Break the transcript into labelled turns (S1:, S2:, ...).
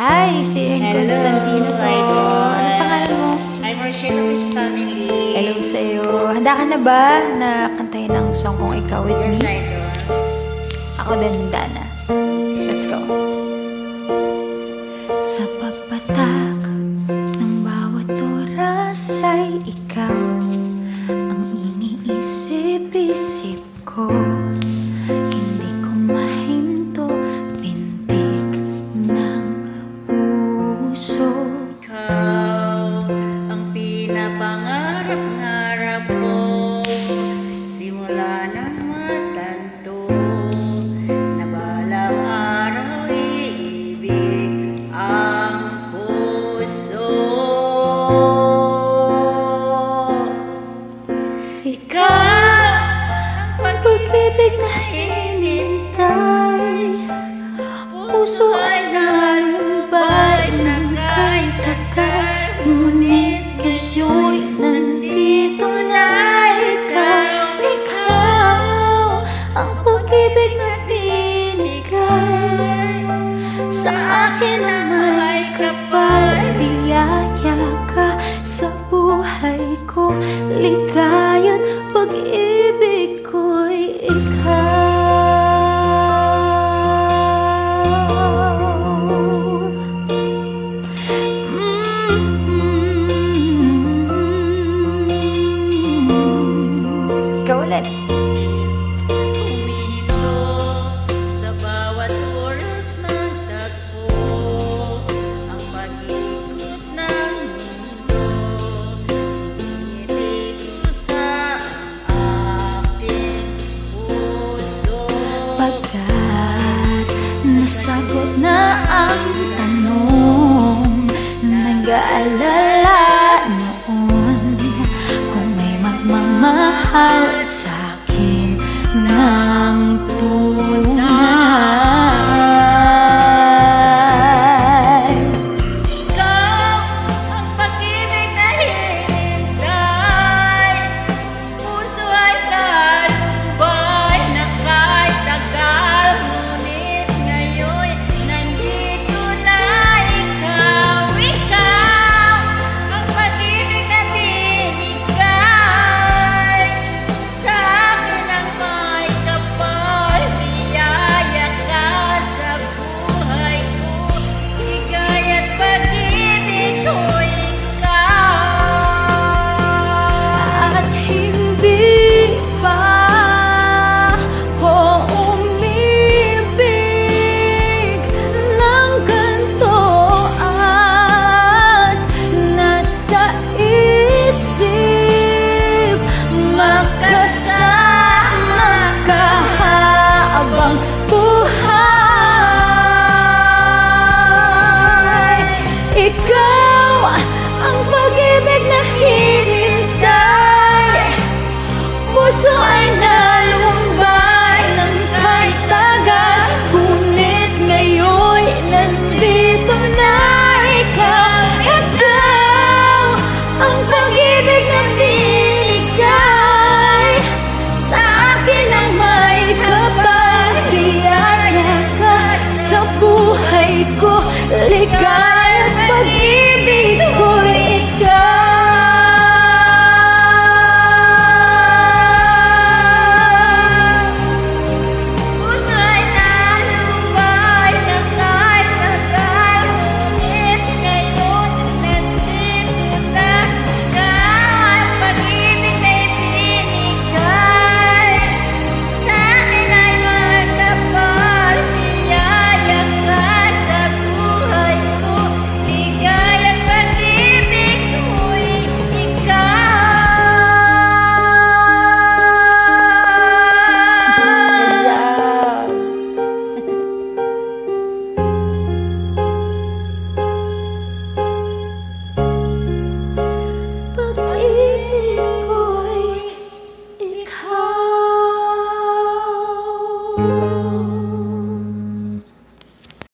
S1: Hi, si Constantino to.
S2: Idol.
S1: Anong pangalan mo?
S2: I'm Rochelle Stanley.
S1: Hello sa'yo. Handa ka na ba na kantahin ang song kong Ikaw With Me?
S2: Yes, Idol.
S1: Ako din handa na. Let's go. Sa pagpatak ng bawat oras ay ikaw ang iniisip-isip ko. Hindi ko mahinto pintig ng puso.
S2: Ikaw ang pinapangarap-ngarap ko simula ng matanto na balang araw iibig ang puso.
S1: Ikaw ang pag-ibig na hinintay, puso ay nalumbay ng kahit tagal, ngunit ngayon nandito na ikaw. Ikaw ang pag-ibig na binigay sa akin na may kapal. Biyaya ka sa buhay ko, ligaya't pag-ibig ko'y ikaw ulit.
S2: Huminto sa bawat oras ng tagpo ang pag-ikot ng mundo. Ngiti ko sa aking puso.
S1: Pagkat nasagot na ang tanong, nag-aalala noon kung may magmamahal sa'kin ng tunay.
S2: Ikaw ang pag-ibig na hinintay, puso ay talumbay na kahit tagal, ngunit ngayon nandito na ikaw. Ikaw ang pag-ibig na binigay sa akin ang may kapal. Biyaya ka sa buhay ko, ligaya't pag-ibig ko ikaw.
S1: At hindi pa ko umibig ng ganito, at nasa isip makasama ka habang buhay. Ikaw ang pag-ibig na hinintay, puso ay nalumbay ng kahit tagal, ngunit ngayon nandito na ikaw. Ikaw ang pag-ibig na binigay sa akin ang may kapal. Biyaya ka sa buhay ko, ligaya't pag-ibig ko